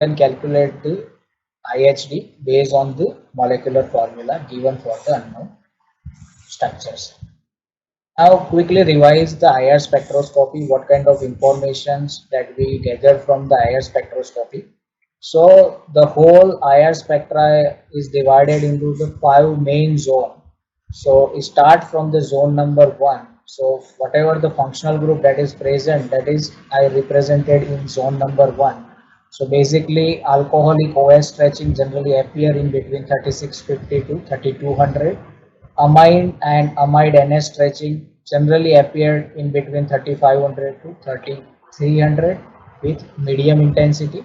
can calculate the IHD based on the molecular formula given for the unknown structures. Now quickly revise the IR spectroscopy, what kind of informations that we gather from the IR spectroscopy. So the whole IR spectra is divided into the 5 main zone. So start from the zone number 1. So whatever the functional group that is present, that is I represented in zone number 1. So basically alcoholic OS stretching generally appear in between 3650 to 3200. Amine and amide NS stretching generally appeared in between 3500 to 3300 with medium intensity,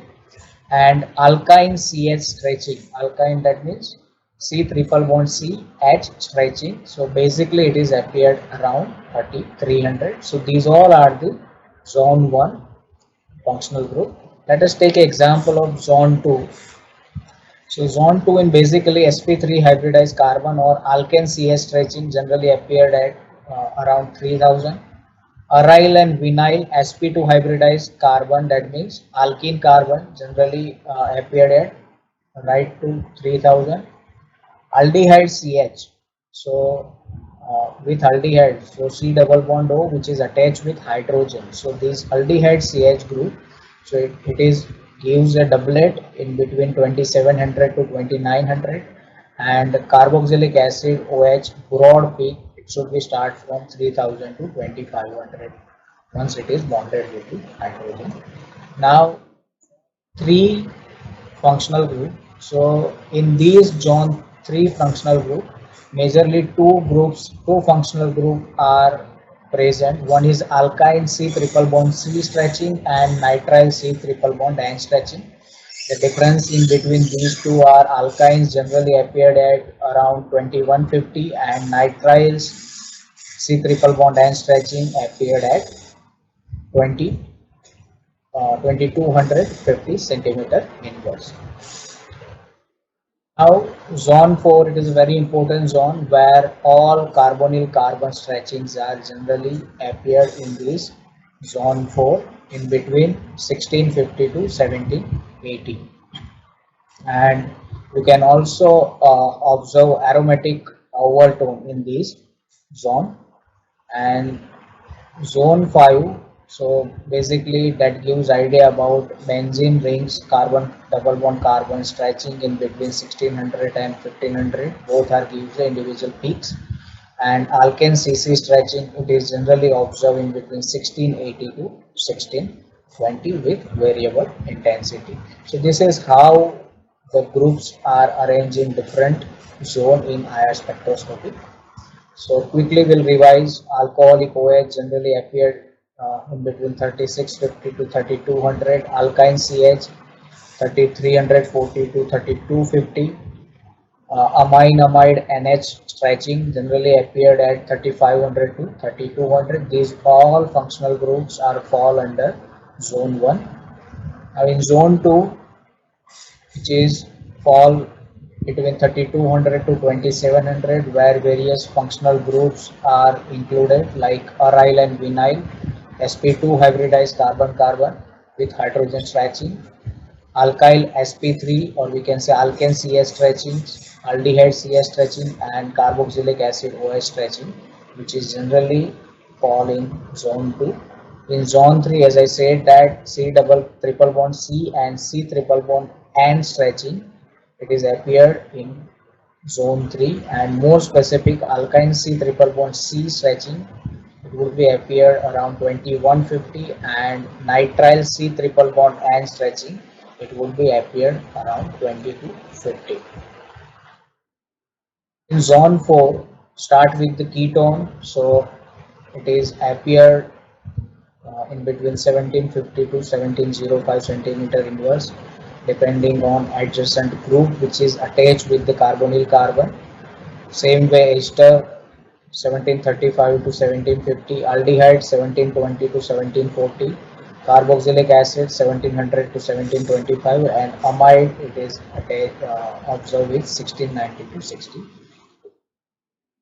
and alkyne CH stretching. Alkyne, that means C triple bond C H stretching. So basically it is appeared around 3300. So these all are the zone 1 functional group. Let us take an example of zone 2. So zone 2 in basically sp3 hybridized carbon or alkane CH stretching generally appeared at around 3000. Aryl and vinyl sp2 hybridized carbon, that means alkene carbon, generally appeared at right to 3000. Aldehyde CH. So with aldehyde, so C double bond O, which is attached with hydrogen. So this aldehyde CH group, so it is gives a doublet in between 2700 to 2900, and carboxylic acid OH broad peak, it should be start from 3000 to 2500 once it is bonded with the hydrogen. Now 3 functional group. So in these zone 3 functional group, majorly two functional group are present. One is alkyne C triple bond C stretching and nitrile C triple bond N stretching. The difference in between these two are alkynes generally appeared at around 2150 and nitriles C triple bond N stretching appeared at 20 2250 centimeter inverse. Now, zone 4, it is a very important zone where all carbonyl carbon stretchings are generally appear in this zone 4 in between 1650 to 1780. And you can also observe aromatic overtone in this zone. And zone 5, so basically that gives idea about benzene rings carbon double bond carbon stretching in between 1600 and 1500, both are gives the individual peaks. And alkane CC stretching, it is generally observed in between 1680 to 1620 with variable intensity. So this is how the groups are arranged in different zone in IR spectroscopy. So quickly we'll revise. Alcoholic OH generally appeared in between 3650 to 3200. Alkyne CH 3340 to 3250. Amine amide NH stretching generally appeared at 3500 to 3200. These all functional groups are fall under zone 1. Now in zone 2, which is fall between 3200 to 2700, where various functional groups are included like aryl and vinyl, sp2 hybridized carbon carbon with hydrogen stretching, alkyl sp3 or we can say alkane cs stretching, aldehyde cs stretching, and carboxylic acid OH stretching, which is generally fall in zone 2. In zone 3, as I said, that C double triple bond C and C triple bond N stretching, it is appeared in zone 3, and more specific alkyne C triple bond C stretching, it would be appear around 2150, and nitrile C triple bond N stretching, it would be appeared around 2250. In zone 4, start with the ketone, so it is appeared in between 1750 to 1705 centimeter inverse, depending on adjacent group which is attached with the carbonyl carbon. Same way ester 1735 to 1750, aldehyde 1720 to 1740, carboxylic acid 1700 to 1725, and amide it is observed with 1690 to 60.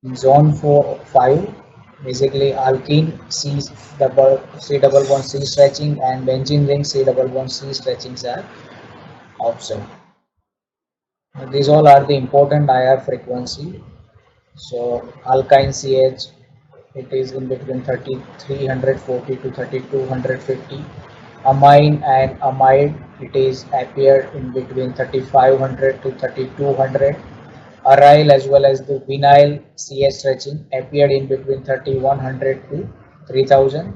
In zone 4 5, basically alkene C double bond C stretching and benzene ring C double bond C stretchings are observed. These all are the important IR frequency. So alkyne CH, it is in between 3340 to 3250. Amine and amide, it is appeared in between 3500 to 3200. Aryl as well as the vinyl CH stretching appeared in between 3100 to 3000.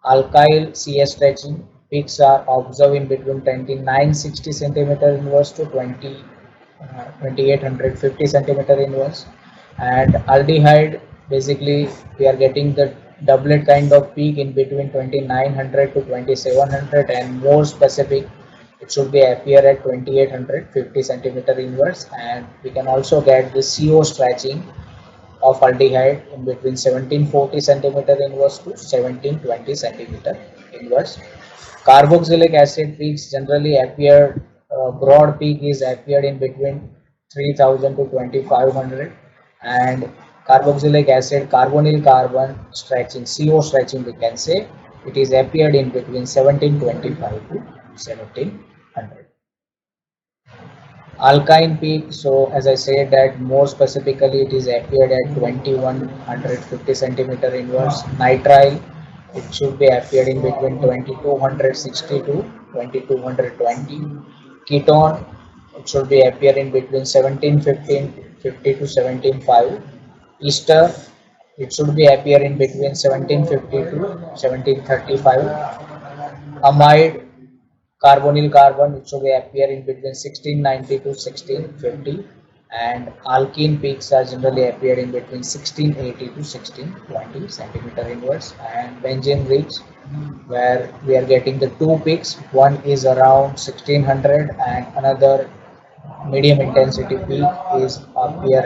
Alkyl CH stretching peaks are observed in between 2960 centimeter inverse to 2850 centimeter inverse. And aldehyde, basically we are getting the doublet kind of peak in between 2900 to 2700, and more specific it should be appear at 2850 centimeter inverse. And we can also get the CO stretching of aldehyde in between 1740 centimeter inverse to 1720 centimeter inverse. Carboxylic acid peaks generally appear, broad peak is appeared in between 3000 to 2500, and carboxylic acid carbonyl carbon stretching, CO stretching we can say, it is appeared in between 1725 to 1700. Alkyne peak, so as I said that more specifically it is appeared at 2150 centimeter inverse. Nitrile, it should be appeared in between 2260 to 2220. Ketone, it should be appear in between 1750 to 175. Ester, it should be appear in between 1750 to 1735. Amide, carbonyl carbon, it should be appear in between 1690 to 1650, and alkene peaks are generally appear in between 1680 to 1620 centimeter inverse. And benzene rich, where we are getting the two peaks, one is around 1600 and another medium intensity peak is appear